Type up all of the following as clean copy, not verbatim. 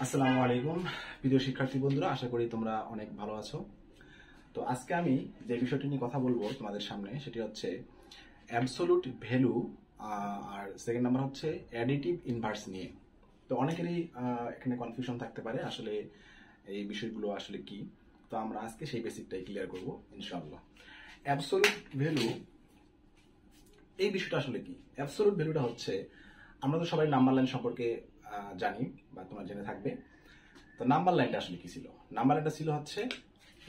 আসসালামু আলাইকুম প্রিয় শিক্ষার্থী বন্ধুরা, আশা করি তোমরা অনেক ভালো আছো। তো আজকে আমি যে বিষয়টি নিয়ে কথা বলবো তোমাদের সামনে সেটি হচ্ছে অ্যাবসোলুট ভ্যালু আর সেকেন্ড নাম্বার হচ্ছে অ্যাডিটিভ ইনভার্স নিয়ে। তো অনেকেরই এখানে কনফিউশন থাকতে পারে আসলে এই বিষয়গুলো আসলে কি। তো আমরা আজকে সেই বেসিকটাই ক্লিয়ার করব ইনশাআল্লাহ। অ্যাবসোলুট ভ্যালু এই বিষয়টা আসলে কি? অ্যাবসোলুট ভ্যালুটা হচ্ছে, আমরা তো সবাই নাম্বার লাইন সম্পর্কে জানি বা তোমরা জেনে থাকবে। তো নাম্বার লাইনটা আসলে কি ছিল? নাম্বার লাইনটা ছিল হচ্ছে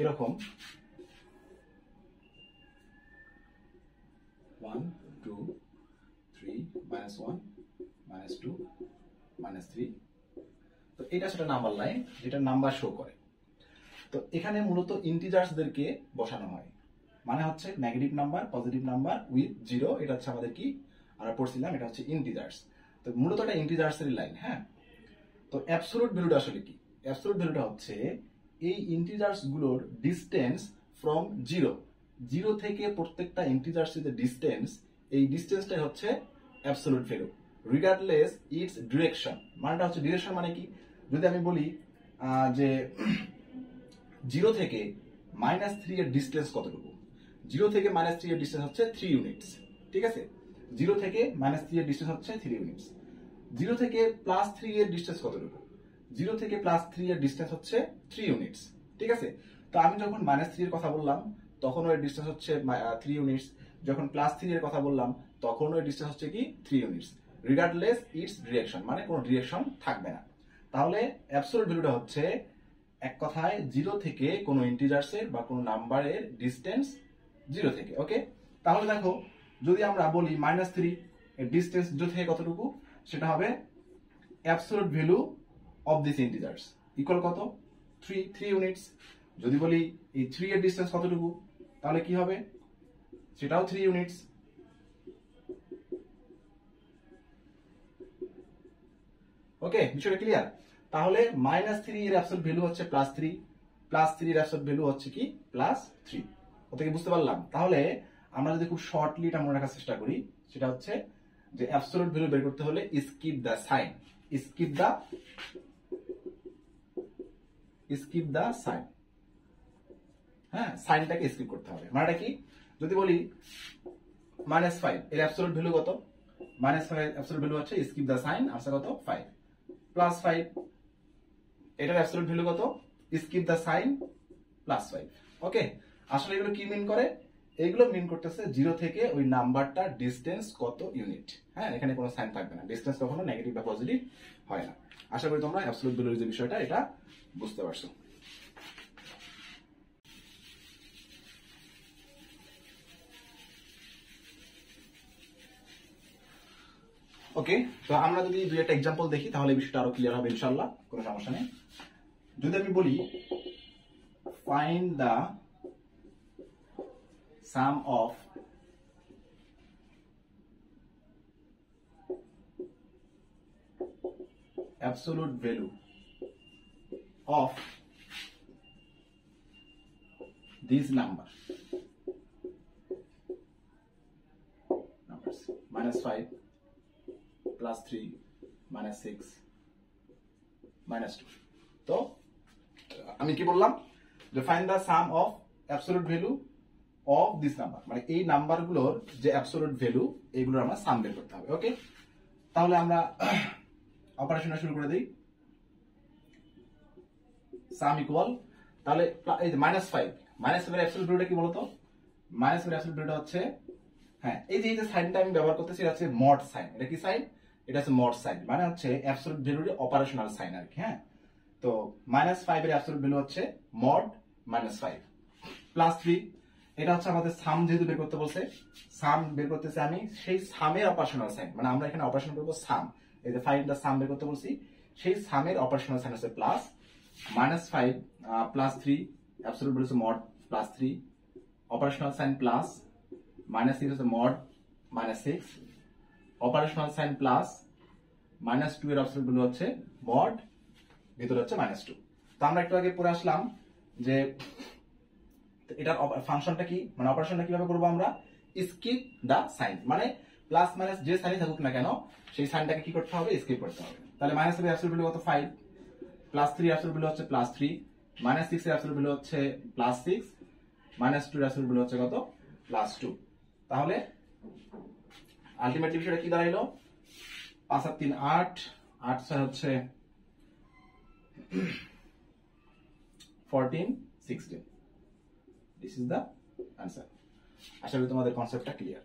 এরকম 1 2 3 -1 -2 -3। তো এটা সেটা নাম্বার লাইন যেটা নাম্বার শো করে। তো এখানে মূলত ইন্টিজার্সদেরকে বসানো হয়, মানে হচ্ছে negative number, positive number with zero. এটা হচ্ছে আমাদের কি আমরা পড়ছিলাম, এটা হচ্ছে ইন্টিজার্স। তো মূলত এটা ইন্টিজার্সের লাইন। হ্যাঁ, তো অ্যাবসোলুট ভ্যালুটা আসলে কি? অ্যাবসোলুট ভ্যালুটা হচ্ছে এই ইন্টিজার্স গুলোর ডিসটেন্স ফ্রম জিরো। জিরো থেকে প্রত্যেকটা ইন্টিজার্সের যে ডিসটেন্স, এই ডিসটেন্সটাই হচ্ছে absolute value regardless its direction. মানেটা হচ্ছে ডিরেকশন মানে কি? যদি আমি বলি যে জিরো থেকে -3 এর ডিসটেন্স কতটুকু, জিরো থেকে -3 এর ডিসটেন্স হচ্ছে 3 ইউনিটস। ঠিক আছে, জিরো থেকে -3 এর ডিসটেন্স হচ্ছে 3 ইউনিটস। জিরো থেকে +3 এর ডিসটেন্স কতটুকু? জিরো থেকে +3 এর ডিসটেন্স হচ্ছে 3 ইউনিটস। ঠিক আছে, তো আমি যখন -3 এর কথা বললাম তখন ওর ডিসটেন্স হচ্ছে 3 ইউনিটস, যখন +3 এর কথা বললাম তখন ওর ডিসটেন্স হচ্ছে কি 3 ইউনিটস, রিগার্ডলেস ইটস ডিরেকশন, মানে কোনো ডিরেকশন থাকবে না। তাহলে অ্যাবসোলুট ভ্যালুটা হচ্ছে এক কথায় জিরো থেকে কোনো ইন্টিজার্সের বা কোনো নাম্বারের ডিসটেন্স জিরো থেকে। ওকে, তাহলে দেখো যদি আমরা বলি -3 এর ডিসটেন্স জিরো থেকে কতটুকু, সেটা হবে absolute value of this integers equal কত? 3 ইউনিটস। যদি বলি এই 3 এর ডিসটেন্স কতটুকু, তাহলে কি হবে? সেটাও 3 ইউনিটস। ওকে, বিষয়টা ক্লিয়ার? তাহলে -3 এর অ্যাবসোলুট ভ্যালু হচ্ছে +3, +3 এর অ্যাবসোলুট ভ্যালু হচ্ছে কি +3। ওটাকে বুঝতে পারলাম? তাহলে আমরা যদি খুব শর্টলি এটা মনে রাখার চেষ্টা করি, সেটা হচ্ছে যে অ্যাবসোলুট ভ্যালু বের করতে হলে skip the sign, skip the sign. হ্যাঁ, সাইনটাকে স্কিপ করতে হবে। মানেটা কি? যদি বলি -5 এর অ্যাবসোলুট ভ্যালু কত? -5 এর অ্যাবসোলুট ভ্যালু হচ্ছে স্কিপ দ্য সাইন, আনসার কত? 5। +5 এটার অ্যাবসোলুট ভ্যালু কত? Skip the sign +5। ওকে, আসলে এগুলো কি মিন করে? এগুলো মিন করতেছে জিরো থেকে ওই নাম্বারটা ডিসটেন্স কত ইউনিট। হ্যাঁ, এখানে কোনো সাইন থাকবে না, ডিসটেন্স কখনো নেগেটিভ বা পজিটিভ হয় না। আশা করি তোমরা অ্যাবসোলুট ভ্যালুর যে বিষয়টা এটা বুঝতে পারছো। ওকে, তো আমরা যদি দুই একটা এক্সাম্পল দেখি তাহলে বিষয়টা আরো ক্লিয়ার হবে ইনশাআল্লাহ, কোনো সমস্যা নেই। যদি আমি বলি find the sum of absolute value of these numbers -5 +3 -6 -2। তো আমি কি বললাম যে find the sum of absolute value of this number, মানে এই নাম্বারগুলোর যে অ্যাবসোলুট ভ্যালু এগুলোর আমরা সাম বের করতে হবে। ওকে, তাহলে আমরা অপারেশনটা শুরু করে দিই। সাম ইকুয়াল, তাহলে এই যে -5 এর অ্যাবসোলুট ভ্যালুটা কি বলতো? -5 এর অ্যাবসোলুট ভ্যালুটা হচ্ছে, হ্যাঁ, এই যে সাইনটা আমি ব্যবহার করতেছি এটা হচ্ছে মড সাইন। এটা কি সাইন? এটা হচ্ছে মড সাইন, মানে হচ্ছে অ্যাবসোলুট ভ্যালুর অপারেশনাল সাইন আর কি। হ্যাঁ, তো -5 এর অ্যাবসোলুট ভ্যালু হচ্ছে মড -5 +3। এটা হচ্ছে আমাদের সাম, যেহেতু বের করতে বলছে সাম বের করতেছে আমি, সেই সামের অপারেশনাল সাইন, মানে আমরা এখানে অপারেশন করবো সাম। এই যে ফাইন্ড দ্য সাম বের করতে বলছি, সেই সামের অপারেশনাল সাইন হচ্ছে প্লাস -5 +3, অ্যাবসোলুট ভ্যালু হচ্ছে মড +3, অপারেশনাল সাইন প্লাস -6 হচ্ছে মড -6, অপারেশনাল সাইন প্লাস -2 এর অ্যাবসোলুট ভ্যালু হচ্ছে মড, ভিতরে হচ্ছে -2। তো আমরা একটু আগে পড়ে আসলাম যে এটার ফাংশনটা কি, মানে অপারেশনটা কিভাবে করবো আমরা? স্কিপ দা সাইন, মানে প্লাস মাইনাস যে সাইনই থাকুক না কেন সেই সাইনটাকে কি করতে হবে? স্কিপ করতে হবে। তাহলে -5 এর অ্যাবসোলুট ভ্যালু কত? 5। প্লাস 3 অ্যাবসলিউট ভ্যালু হচ্ছে প্লাস 3, মাইনাস 6 এর অ্যাবসলিউট ভ্যালু হচ্ছে প্লাস 6, মাইনাস 2 এর অ্যাবসলিউট ভ্যালু হচ্ছে কত, প্লাস 2। তাহলে আলটিমেটলি বিষয়টা কি দাঁড়াইলো, 5 আর 3 8, 8 6 হচ্ছে 14 16। This is the answer. আশা করি তোমাদের কনসেপ্টটা ক্লিয়ার।